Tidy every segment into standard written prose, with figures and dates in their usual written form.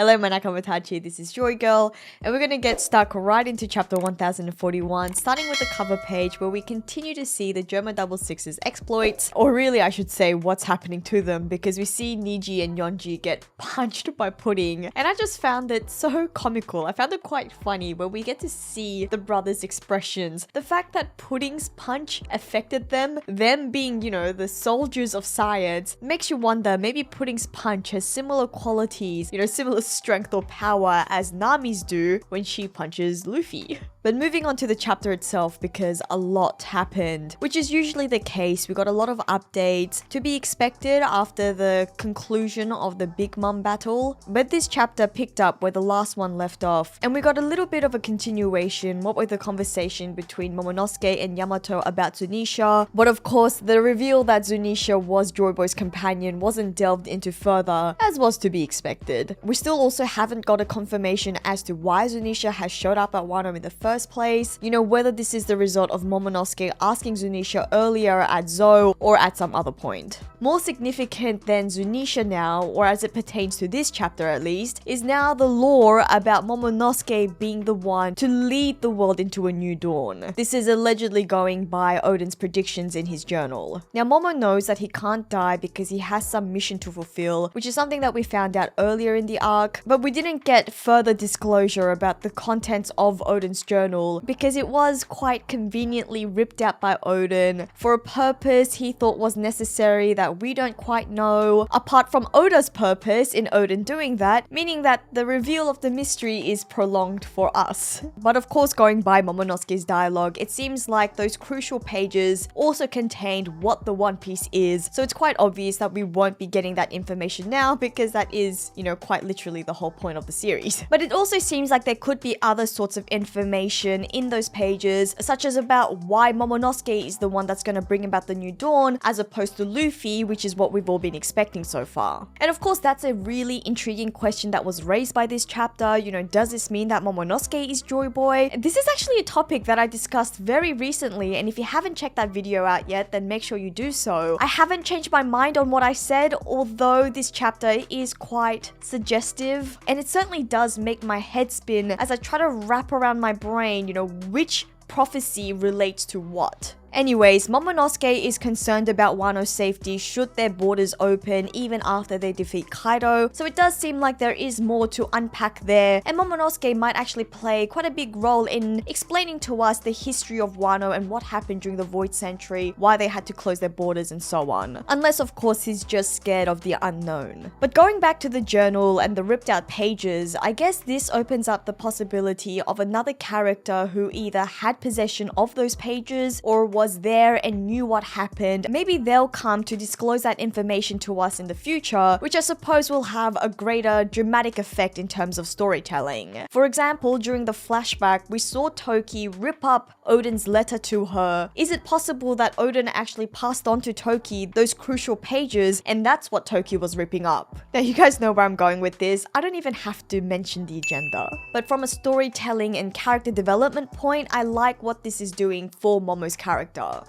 Hello my nakamatachi, this is JoyGirl, and we're gonna get stuck right into chapter 1041, starting with the cover page where we continue to see the German 66's exploits, or really I should say what's happening to them, because we see Niji and Yonji get punched by Pudding, and I just found it so comical. I found it quite funny where we get to see the brothers' expressions. The fact that Pudding's punch affected them being, you know, the soldiers of science, makes you wonder maybe Pudding's punch has similar qualities, you know, similar strength or power as Nami's do when she punches Luffy. But moving on to the chapter itself, because a lot happened, which is usually the case. We got a lot of updates to be expected after the conclusion of the Big Mom battle, but this chapter picked up where the last one left off, and we got a little bit of a continuation, what with the conversation between Momonosuke and Yamato about Zunisha, but of course the reveal that Zunisha was Joy Boy's companion wasn't delved into further, as was to be expected. We still also haven't got a confirmation as to why Zunisha has showed up at Wano in the first place, you know, whether this is the result of Momonosuke asking Zunisha earlier at Zou or at some other point. More significant than Zunisha now, or as it pertains to this chapter at least, is now the lore about Momonosuke being the one to lead the world into a new dawn. This is allegedly going by Oden's predictions in his journal. Now Momo knows that he can't die because he has some mission to fulfill, which is something that we found out earlier in the arc, but we didn't get further disclosure about the contents of Oden's journal because it was quite conveniently ripped out by Oden for a purpose he thought was necessary that we don't quite know, apart from Oda's purpose in Oden doing that, meaning that the reveal of the mystery is prolonged for us. But of course, going by Momonosuke's dialogue, it seems like those crucial pages also contained what the One Piece is, so it's quite obvious that we won't be getting that information now because that is, you know, quite literally the whole point of the series. But it also seems like there could be other sorts of information in those pages, such as about why Momonosuke is the one that's going to bring about the new dawn as opposed to Luffy, which is what we've all been expecting so far. And of course, that's a really intriguing question that was raised by this chapter. You know, does this mean that Momonosuke is Joy Boy? This is actually a topic that I discussed very recently, and if you haven't checked that video out yet, then make sure you do so. I haven't changed my mind on what I said, although this chapter is quite suggestive, and it certainly does make my head spin as I try to wrap around my brain, you know, which prophecy relates to what. Anyways, Momonosuke is concerned about Wano's safety should their borders open even after they defeat Kaido, so it does seem like there is more to unpack there, and Momonosuke might actually play quite a big role in explaining to us the history of Wano and what happened during the Void Century, why they had to close their borders and so on. Unless of course he's just scared of the unknown. But going back to the journal and the ripped out pages, I guess this opens up the possibility of another character who either had possession of those pages or was there and knew what happened. Maybe they'll come to disclose that information to us in the future, which I suppose will have a greater dramatic effect in terms of storytelling. For example, during the flashback, we saw Toki rip up Oden's letter to her. Is it possible that Oden actually passed on to Toki those crucial pages, and that's what Toki was ripping up? Now you guys know where I'm going with this. I don't even have to mention the agenda. But from a storytelling and character development point, I like what this is doing for Momo's character.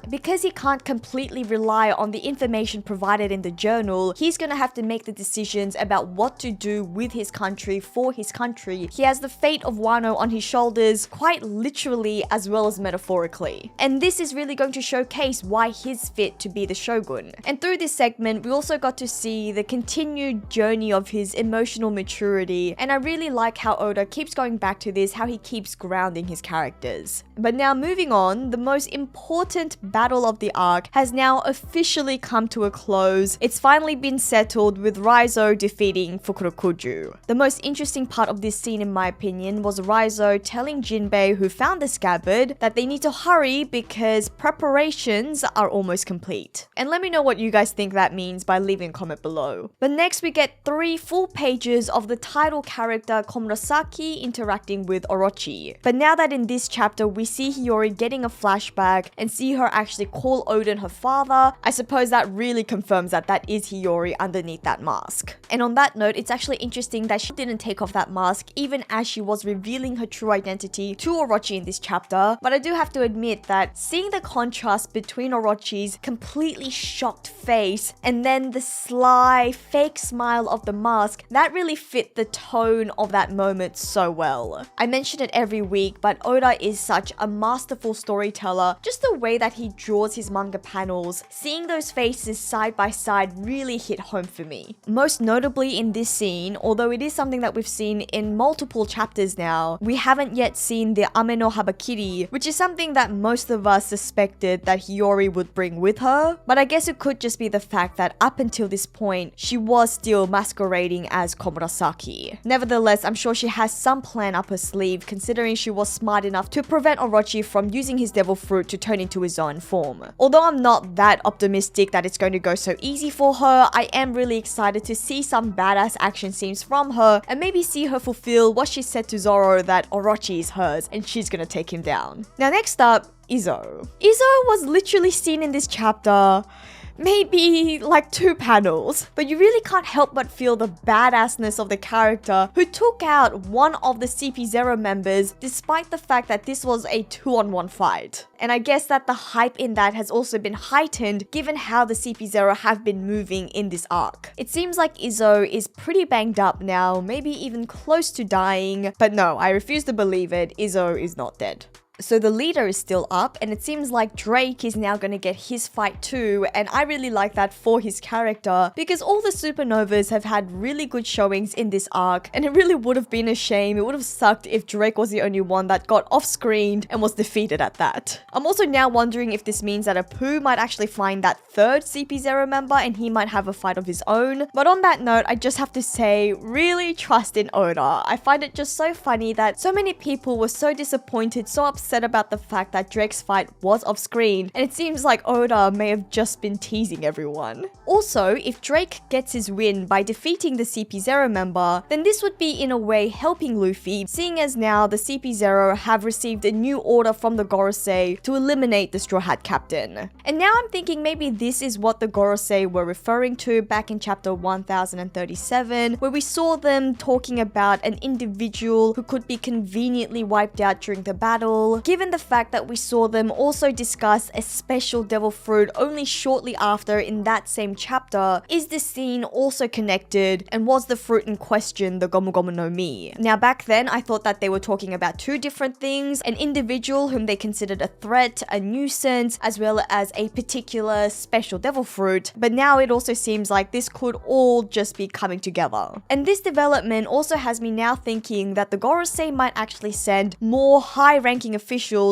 Because he can't completely rely on the information provided in the journal, he's gonna have to make the decisions about what to do with his country for his country. He has the fate of Wano on his shoulders, quite literally as well as metaphorically. And this is really going to showcase why he's fit to be the shogun. And through this segment, we also got to see the continued journey of his emotional maturity, and I really like how Oda keeps going back to this, how he keeps grounding his characters. But now moving on, the most important battle of the arc has now officially come to a close. It's finally been settled with Rhizo defeating Fukurokuju. The most interesting part of this scene in my opinion was Rhizo telling Jinbei, who found the scabbard, that they need to hurry because preparations are almost complete. And let me know what you guys think that means by leaving a comment below. But next we get 3 full pages of the title character Komurasaki interacting with Orochi. But now that in this chapter we see Hiyori getting a flashback and see her actually call Odin her father, I suppose that really confirms that that is Hiyori underneath that mask. And on that note, it's actually interesting that she didn't take off that mask even as she was revealing her true identity to Orochi in this chapter. But I do have to admit that seeing the contrast between Orochi's completely shocked face and then the sly, fake smile of the mask, that really fit the tone of that moment so well. I mention it every week, but Oda is such a masterful storyteller. Just the way that he draws his manga panels, seeing those faces side by side really hit home for me. Most notably in this scene, although it is something that we've seen in multiple chapters now, we haven't yet seen the Ame no Habakiri, which is something that most of us suspected that Hiyori would bring with her. But I guess it could just be the fact that up until this point, she was still masquerading as Komurasaki. Nevertheless, I'm sure she has some plan up her sleeve, considering she was smart enough to prevent Orochi from using his devil fruit to turn into his own form. Although I'm not that optimistic that it's going to go so easy for her, I am really excited to see some badass action scenes from her and maybe see her fulfill what she said to Zoro, that Orochi is hers and she's gonna take him down. Now next up, Izo. Izo was literally seen in this chapter maybe like 2 panels, but you really can't help but feel the badassness of the character who took out one of the CP0 members despite the fact that this was a 2-on-1 fight. And I guess that the hype in that has also been heightened given how the CP0 have been moving in this arc. It seems like Izo is pretty banged up now, maybe even close to dying, but no, I refuse to believe it. Izo is not dead. So the leader is still up, and it seems like Drake is now going to get his fight too, and I really like that for his character because all the supernovas have had really good showings in this arc, and it really would have been a shame. It would have sucked if Drake was the only one that got off-screened and was defeated at that. I'm also now wondering if this means that Apu might actually find that third CP0 member and he might have a fight of his own. But on that note, I just have to say, really trust in Oda. I find it just so funny that so many people were so disappointed, so upset about the fact that Drake's fight was off screen, and it seems like Oda may have just been teasing everyone. Also, if Drake gets his win by defeating the CP0 member, then this would be in a way helping Luffy, seeing as now the CP0 have received a new order from the Gorosei to eliminate the Straw Hat Captain. And now I'm thinking maybe this is what the Gorosei were referring to back in chapter 1037, where we saw them talking about an individual who could be conveniently wiped out during the battle, given the fact that we saw them also discuss a special devil fruit only shortly after in that same chapter. Is this scene also connected, and was the fruit in question the Gomu Gomu no Mi? Now back then I thought that they were talking about 2 different things, an individual whom they considered a threat, a nuisance, as well as a particular special devil fruit, but now it also seems like this could all just be coming together. And this development also has me now thinking that the Gorosei might actually send more high-ranking officials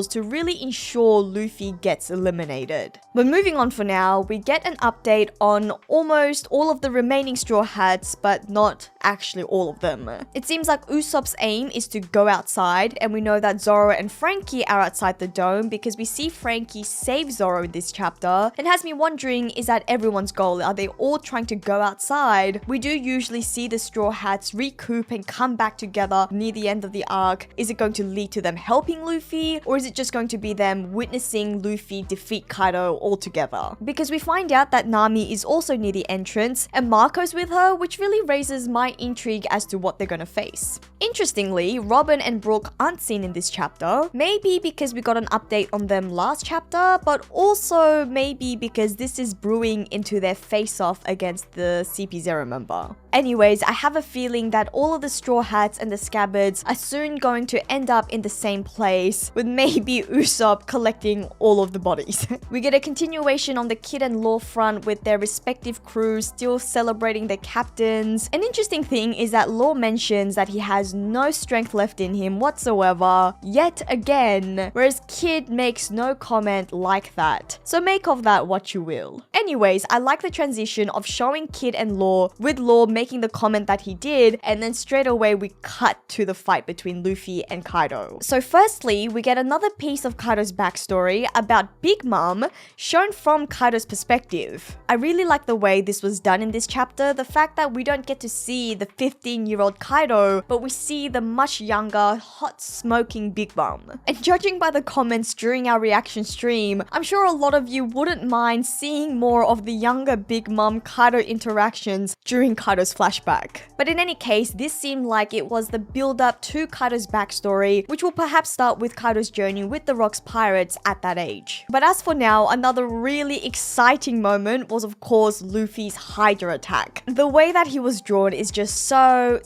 to really ensure Luffy gets eliminated. But moving on for now, we get an update on almost all of the remaining Straw Hats, but not actually all of them. It seems like Usopp's aim is to go outside, and we know that Zoro and Frankie are outside the dome because we see Frankie save Zoro in this chapter. It has me wondering, is that everyone's goal? Are they all trying to go outside? We do usually see the Straw Hats recoup and come back together near the end of the arc. Is it going to lead to them helping Luffy, or is it just going to be them witnessing Luffy defeat Kaido altogether? Because we find out that Nami is also near the entrance and Marco's with her, which really raises my intrigue as to what they're gonna face. Interestingly, Robin and Brooke aren't seen in this chapter, maybe because we got an update on them last chapter, but also maybe because this is brewing into their face-off against the CP0 member. Anyways, I have a feeling that all of the Straw Hats and the Scabbards are soon going to end up in the same place, with maybe Usopp collecting all of the bodies. We get a continuation on the Kid and Law front with their respective crews still celebrating their captains. An interesting thing is that Law mentions that he has no strength left in him whatsoever, yet again, whereas Kid makes no comment like that. So make of that what you will. Anyways, I like the transition of showing Kid and Law, with Law making the comment that he did, and then straight away we cut to the fight between Luffy and Kaido. So firstly, we we get another piece of Kaido's backstory about Big Mom shown from Kaido's perspective. I really like the way this was done in this chapter, the fact that we don't get to see the 15-year-old Kaido, but we see the much younger, hot smoking Big Mom. And judging by the comments during our reaction stream, I'm sure a lot of you wouldn't mind seeing more of the younger Big Mom Kaido interactions during Kaido's flashback. But in any case, this seemed like it was the build-up to Kaido's backstory, which will perhaps start with Kaido's journey with the Rocks Pirates at that age. But as for now, another really exciting moment was of course Luffy's Hydra attack. The way that he was drawn is just so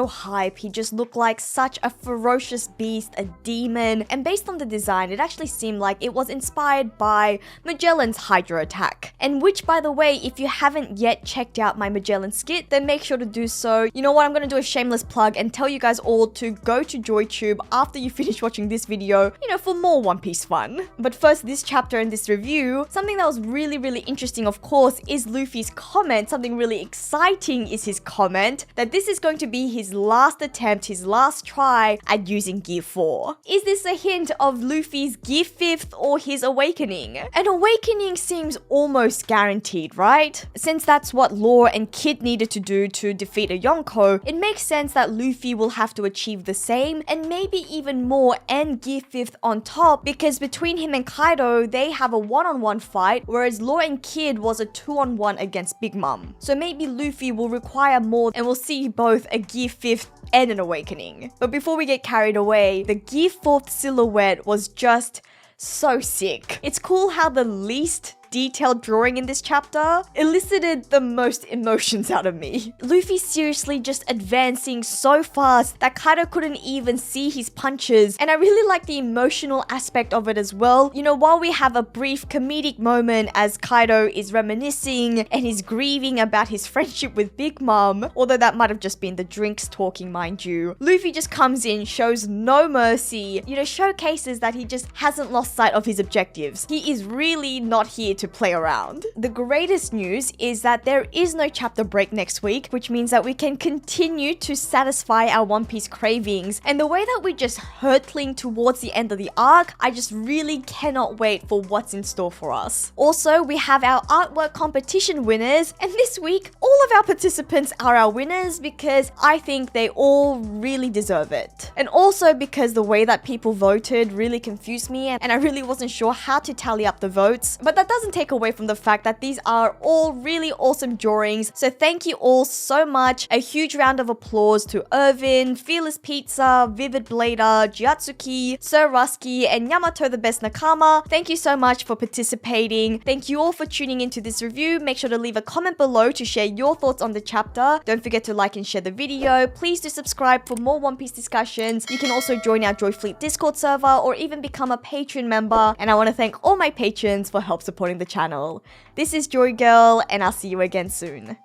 hype. He just looked like such a ferocious beast, a demon, and based on the design, it actually seemed like it was inspired by Magellan's Hydra attack. And which, by the way, if you haven't yet checked out my Magellan skit, then make sure to do so. You know what, I'm gonna do a shameless plug and tell you guys all to go to JoyTube after you finish watching this video, you know, for more One Piece fun. But first, this chapter and this review, something that was really interesting, of course, is Luffy's comment. Something really exciting is his comment that this is going to be his last attempt, his last try at using Gear 4. Is this a hint of Luffy's Gear 5th or his awakening? An awakening seems almost guaranteed, right? Since that's what Law and Kid needed to do to defeat a Yonko, it makes sense that Luffy will have to achieve the same and maybe even more and Gear 5th on top, because between him and Kaido, they have a one-on-one fight, whereas Law and Kid was a 2-on-1 against Big Mom. So maybe Luffy will require more and we'll see both a Gear 5th and an awakening. But before we get carried away, the Gear 4th silhouette was just so sick. It's cool how the least detailed drawing in this chapter elicited the most emotions out of me. Luffy seriously just advancing so fast that Kaido couldn't even see his punches, and I really like the emotional aspect of it as well. You know, while we have a brief comedic moment as Kaido is reminiscing and he's grieving about his friendship with Big Mom, although that might have just been the drinks talking, mind you, Luffy just comes in, shows no mercy, you know, showcases that he just hasn't lost sight of his objectives. He is really not here to play around. The greatest news is that there is no chapter break next week, which means that we can continue to satisfy our One Piece cravings. And the way that we're just hurtling towards the end of the arc, I just really cannot wait for what's in store for us. Also, we have our artwork competition winners, and this week, all of our participants are our winners because I think they all really deserve it. And also because the way that people voted really confused me, and I really wasn't sure how to tally up the votes, but that doesn't take away from the fact that these are all really awesome drawings. So thank you all so much. A huge round of applause to Irvin, Fearless Pizza, Vivid Blader, Jiatsuki, Sir Rusky, and Yamato the Best Nakama. Thank you so much for participating. Thank you all for tuning into this review. Make sure to leave a comment below to share your thoughts on the chapter. Don't forget to like and share the video. Please do subscribe for more One Piece discussions. You can also join our Joy Fleet Discord server or even become a Patreon member. And I want to thank all my patrons for help supporting the channel. This is JoyGirl, and I'll see you again soon.